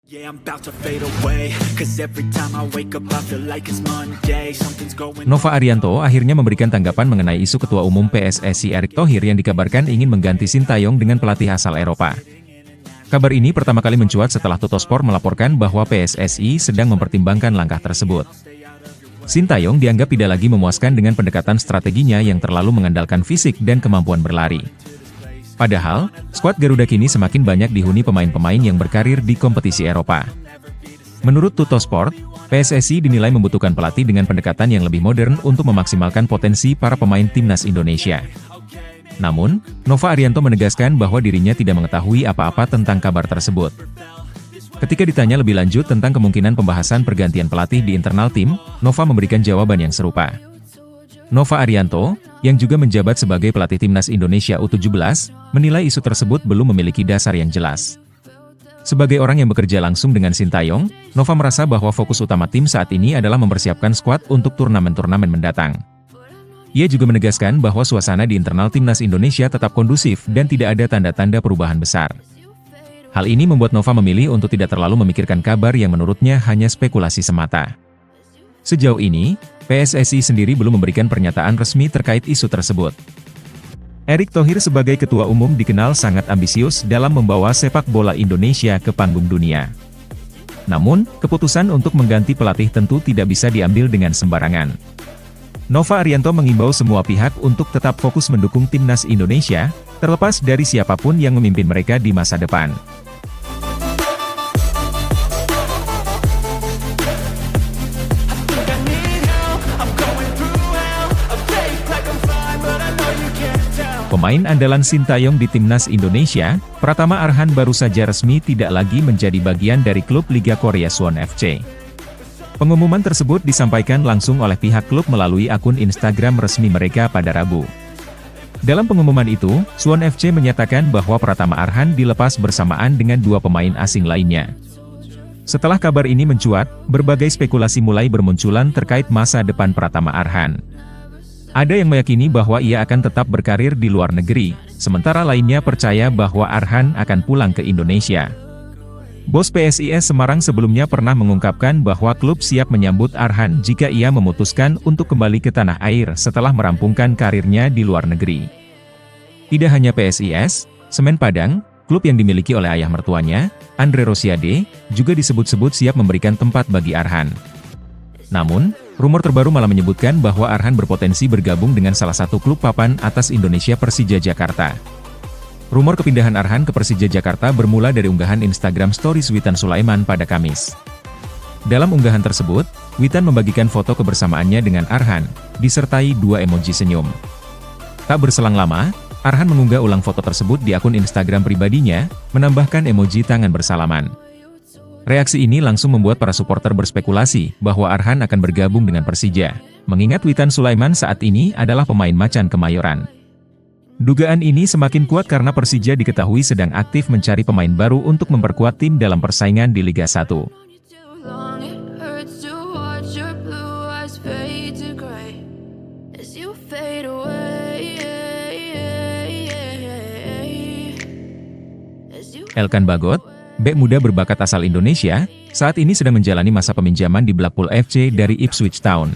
Yeah, I'm about to fade away, 'cause every time I wake up I feel like it's Monday, something's going. Nova Arianto akhirnya memberikan tanggapan mengenai isu Ketua Umum PSSI Erick Thohir yang dikabarkan ingin mengganti Sintayong dengan pelatih asal Eropa. Kabar ini pertama kali mencuat setelah Tuttosport melaporkan bahwa PSSI sedang mempertimbangkan langkah tersebut. Sintayong dianggap tidak lagi memuaskan dengan pendekatan strateginya yang terlalu mengandalkan fisik dan kemampuan berlari. Padahal, skuad Garuda kini semakin banyak dihuni pemain-pemain yang berkarir di kompetisi Eropa. Menurut Tuttosport, PSSI dinilai membutuhkan pelatih dengan pendekatan yang lebih modern untuk memaksimalkan potensi para pemain timnas Indonesia. Namun, Nova Arianto menegaskan bahwa dirinya tidak mengetahui apa-apa tentang kabar tersebut. Ketika ditanya lebih lanjut tentang kemungkinan pembahasan pergantian pelatih di internal tim, Nova memberikan jawaban yang serupa. Nova Arianto, yang juga menjabat sebagai pelatih timnas Indonesia U17, menilai isu tersebut belum memiliki dasar yang jelas. Sebagai orang yang bekerja langsung dengan Sintayong, Nova merasa bahwa fokus utama tim saat ini adalah mempersiapkan skuad untuk turnamen-turnamen mendatang. Ia juga menegaskan bahwa suasana di internal timnas Indonesia tetap kondusif dan tidak ada tanda-tanda perubahan besar. Hal ini membuat Nova memilih untuk tidak terlalu memikirkan kabar yang menurutnya hanya spekulasi semata. Sejauh ini, PSSI sendiri belum memberikan pernyataan resmi terkait isu tersebut. Erick Thohir sebagai ketua umum dikenal sangat ambisius dalam membawa sepak bola Indonesia ke panggung dunia. Namun, keputusan untuk mengganti pelatih tentu tidak bisa diambil dengan sembarangan. Nova Arianto mengimbau semua pihak untuk tetap fokus mendukung timnas Indonesia, terlepas dari siapapun yang memimpin mereka di masa depan. Pemain andalan Sintayong di timnas Indonesia, Pratama Arhan baru saja resmi tidak lagi menjadi bagian dari klub Liga Korea Suwon FC. Pengumuman tersebut disampaikan langsung oleh pihak klub melalui akun Instagram resmi mereka pada Rabu. Dalam pengumuman itu, Suwon FC menyatakan bahwa Pratama Arhan dilepas bersamaan dengan dua pemain asing lainnya. Setelah kabar ini mencuat, berbagai spekulasi mulai bermunculan terkait masa depan Pratama Arhan. Ada yang meyakini bahwa ia akan tetap berkarir di luar negeri, sementara lainnya percaya bahwa Arhan akan pulang ke Indonesia. Bos PSIS Semarang sebelumnya pernah mengungkapkan bahwa klub siap menyambut Arhan jika ia memutuskan untuk kembali ke tanah air setelah merampungkan karirnya di luar negeri. Tidak hanya PSIS, Semen Padang, klub yang dimiliki oleh ayah mertuanya, Andre Rosiade, juga disebut-sebut siap memberikan tempat bagi Arhan. Namun, rumor terbaru malah menyebutkan bahwa Arhan berpotensi bergabung dengan salah satu klub papan atas Indonesia, Persija Jakarta. Rumor kepindahan Arhan ke Persija Jakarta bermula dari unggahan Instagram Stories Witan Sulaiman pada Kamis. Dalam unggahan tersebut, Witan membagikan foto kebersamaannya dengan Arhan, disertai dua emoji senyum. Tak berselang lama, Arhan mengunggah ulang foto tersebut di akun Instagram pribadinya, menambahkan emoji tangan bersalaman. Reaksi ini langsung membuat para supporter berspekulasi bahwa Arhan akan bergabung dengan Persija, mengingat Witan Sulaiman saat ini adalah pemain Macan Kemayoran. Dugaan ini semakin kuat karena Persija diketahui sedang aktif mencari pemain baru untuk memperkuat tim dalam persaingan di Liga 1. Elkan Bagot, bek muda berbakat asal Indonesia, saat ini sedang menjalani masa peminjaman di Blackpool FC dari Ipswich Town.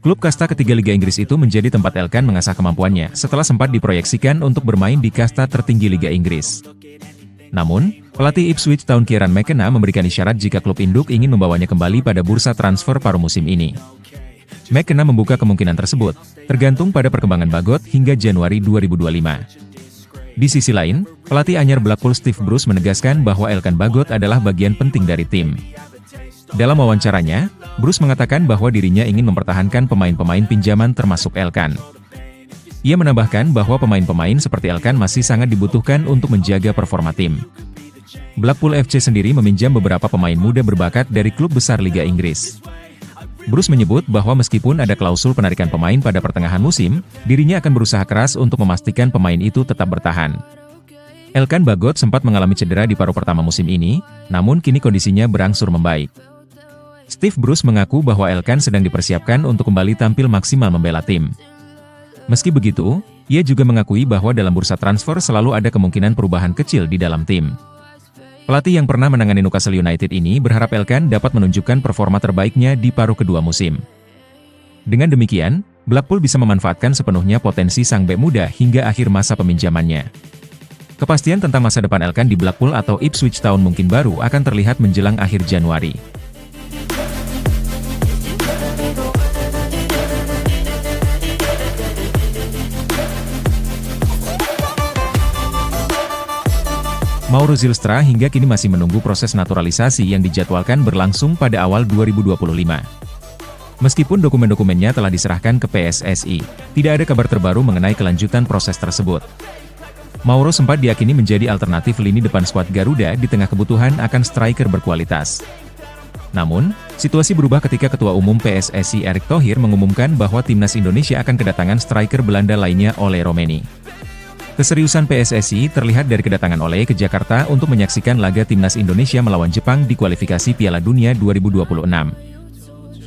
Klub kasta ketiga Liga Inggris itu menjadi tempat Elkan mengasah kemampuannya setelah sempat diproyeksikan untuk bermain di kasta tertinggi Liga Inggris. Namun, pelatih Ipswich Town Kieran McKenna memberikan isyarat jika klub induk ingin membawanya kembali pada bursa transfer paruh musim ini. McKenna membuka kemungkinan tersebut, tergantung pada perkembangan Bagot hingga Januari 2025. Di sisi lain, pelatih anyar Blackpool Steve Bruce menegaskan bahwa Elkan Bagot adalah bagian penting dari tim. Dalam wawancaranya, Bruce mengatakan bahwa dirinya ingin mempertahankan pemain-pemain pinjaman termasuk Elkan. Ia menambahkan bahwa pemain-pemain seperti Elkan masih sangat dibutuhkan untuk menjaga performa tim. Blackpool FC sendiri meminjam beberapa pemain muda berbakat dari klub besar Liga Inggris. Bruce menyebut bahwa meskipun ada klausul penarikan pemain pada pertengahan musim, dirinya akan berusaha keras untuk memastikan pemain itu tetap bertahan. Elkan Bagot sempat mengalami cedera di paruh pertama musim ini, namun kini kondisinya berangsur membaik. Steve Bruce mengaku bahwa Elkan sedang dipersiapkan untuk kembali tampil maksimal membela tim. Meski begitu, ia juga mengakui bahwa dalam bursa transfer selalu ada kemungkinan perubahan kecil di dalam tim. Pelatih yang pernah menangani Newcastle United ini berharap Elkan dapat menunjukkan performa terbaiknya di paruh kedua musim. Dengan demikian, Blackpool bisa memanfaatkan sepenuhnya potensi sang bek muda hingga akhir masa peminjamannya. Kepastian tentang masa depan Elkan di Blackpool atau Ipswich Town mungkin baru akan terlihat menjelang akhir Januari. Mauro Zylstra hingga kini masih menunggu proses naturalisasi yang dijadwalkan berlangsung pada awal 2025. Meskipun dokumen-dokumennya telah diserahkan ke PSSI, tidak ada kabar terbaru mengenai kelanjutan proses tersebut. Mauro sempat diyakini menjadi alternatif lini depan skuad Garuda di tengah kebutuhan akan striker berkualitas. Namun, situasi berubah ketika Ketua Umum PSSI Erick Thohir mengumumkan bahwa timnas Indonesia akan kedatangan striker Belanda lainnya Ole Romeni. Keseriusan PSSI terlihat dari kedatangan Ole ke Jakarta untuk menyaksikan laga timnas Indonesia melawan Jepang di kualifikasi Piala Dunia 2026.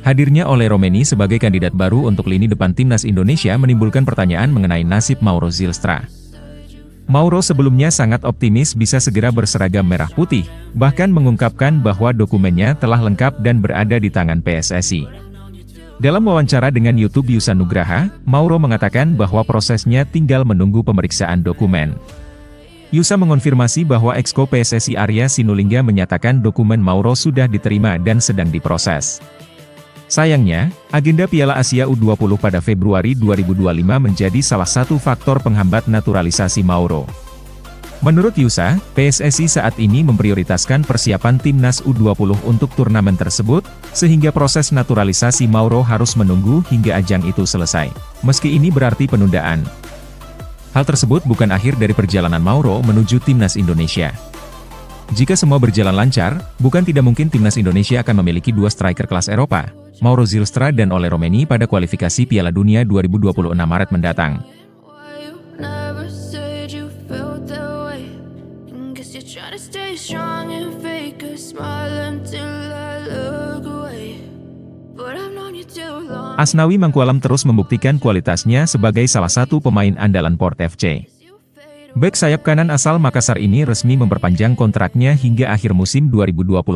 Hadirnya Ole Romeni sebagai kandidat baru untuk lini depan timnas Indonesia menimbulkan pertanyaan mengenai nasib Mauro Zylstra. Mauro sebelumnya sangat optimis bisa segera berseragam merah putih, bahkan mengungkapkan bahwa dokumennya telah lengkap dan berada di tangan PSSI. Dalam wawancara dengan YouTube Yusa Nugraha, Mauro mengatakan bahwa prosesnya tinggal menunggu pemeriksaan dokumen. Yusa mengonfirmasi bahwa Exco PSSI Arya Sinulinga menyatakan dokumen Mauro sudah diterima dan sedang diproses. Sayangnya, agenda Piala Asia U20 pada Februari 2025 menjadi salah satu faktor penghambat naturalisasi Mauro. Menurut Yusa, PSSI saat ini memprioritaskan persiapan timnas U20 untuk turnamen tersebut, sehingga proses naturalisasi Mauro harus menunggu hingga ajang itu selesai. Meski ini berarti penundaan. Hal tersebut bukan akhir dari perjalanan Mauro menuju timnas Indonesia. Jika semua berjalan lancar, bukan tidak mungkin timnas Indonesia akan memiliki dua striker kelas Eropa, Mauro Zylstra dan Ole Romeni pada kualifikasi Piala Dunia 2026 Maret mendatang. Asnawi Mangkualam terus membuktikan kualitasnya sebagai salah satu pemain andalan Port FC. Bek sayap kanan asal Makassar ini resmi memperpanjang kontraknya hingga akhir musim 2029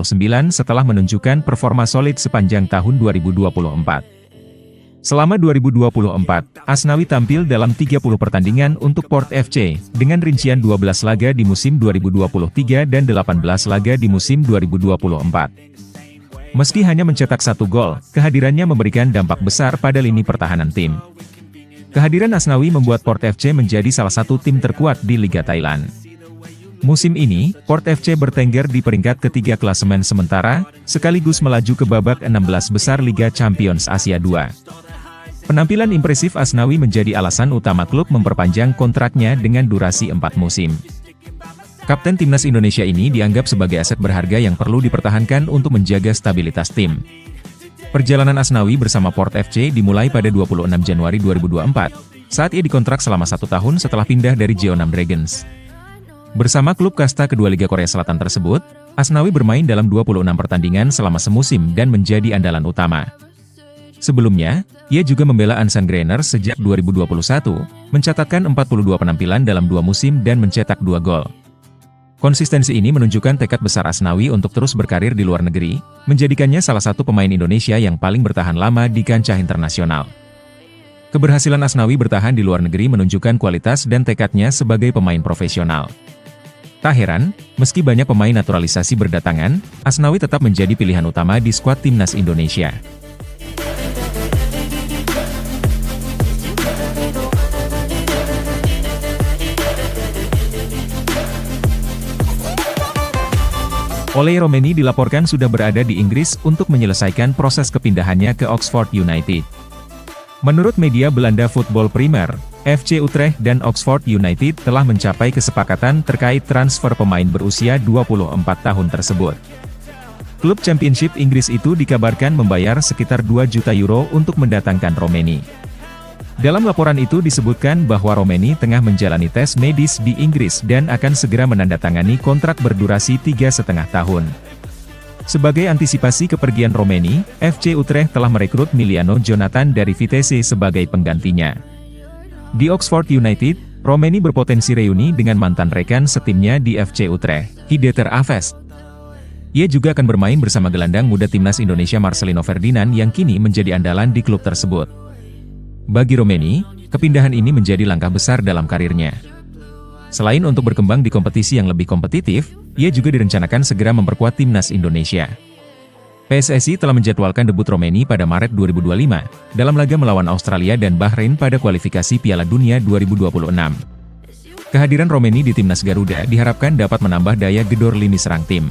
setelah menunjukkan performa solid sepanjang tahun 2024. Selama 2024, Asnawi tampil dalam 30 pertandingan untuk Port FC, dengan rincian 12 laga di musim 2023 dan 18 laga di musim 2024. Meski hanya mencetak 1 gol, kehadirannya memberikan dampak besar pada lini pertahanan tim. Kehadiran Asnawi membuat Port FC menjadi salah satu tim terkuat di Liga Thailand. Musim ini, Port FC bertengger di peringkat ketiga klasemen sementara, sekaligus melaju ke babak 16 besar Liga Champions Asia 2. Penampilan impresif Asnawi menjadi alasan utama klub memperpanjang kontraknya dengan durasi 4 musim. Kapten timnas Indonesia ini dianggap sebagai aset berharga yang perlu dipertahankan untuk menjaga stabilitas tim. Perjalanan Asnawi bersama Port FC dimulai pada 26 Januari 2024, saat ia dikontrak selama 1 tahun setelah pindah dari Jeonnam Dragons. Bersama klub kasta kedua Liga Korea Selatan tersebut, Asnawi bermain dalam 26 pertandingan selama semusim dan menjadi andalan utama. Sebelumnya, ia juga membela Ansan Grainers sejak 2021, mencatatkan 42 penampilan dalam 2 musim dan mencetak 2 gol. Konsistensi ini menunjukkan tekad besar Asnawi untuk terus berkarir di luar negeri, menjadikannya salah satu pemain Indonesia yang paling bertahan lama di kancah internasional. Keberhasilan Asnawi bertahan di luar negeri menunjukkan kualitas dan tekadnya sebagai pemain profesional. Tak heran, meski banyak pemain naturalisasi berdatangan, Asnawi tetap menjadi pilihan utama di skuad timnas Indonesia. Ole Romeni dilaporkan sudah berada di Inggris untuk menyelesaikan proses kepindahannya ke Oxford United. Menurut media Belanda Football Premier, FC Utrecht dan Oxford United telah mencapai kesepakatan terkait transfer pemain berusia 24 tahun tersebut. Klub Championship Inggris itu dikabarkan membayar sekitar 2 juta euro untuk mendatangkan Romeni. Dalam laporan itu disebutkan bahwa Romeni tengah menjalani tes medis di Inggris dan akan segera menandatangani kontrak berdurasi 3,5 tahun. Sebagai antisipasi kepergian Romeni, FC Utrecht telah merekrut Miliano Jonathan dari Vitesse sebagai penggantinya. Di Oxford United, Romeni berpotensi reuni dengan mantan rekan setimnya di FC Utrecht, Hideter Aves. Ia juga akan bermain bersama gelandang muda timnas Indonesia Marcelino Ferdinand yang kini menjadi andalan di klub tersebut. Bagi Romeni, kepindahan ini menjadi langkah besar dalam karirnya. Selain untuk berkembang di kompetisi yang lebih kompetitif, ia juga direncanakan segera memperkuat timnas Indonesia. PSSI telah menjadwalkan debut Romeni pada Maret 2025, dalam laga melawan Australia dan Bahrain pada kualifikasi Piala Dunia 2026. Kehadiran Romeni di timnas Garuda diharapkan dapat menambah daya gedor lini serang tim.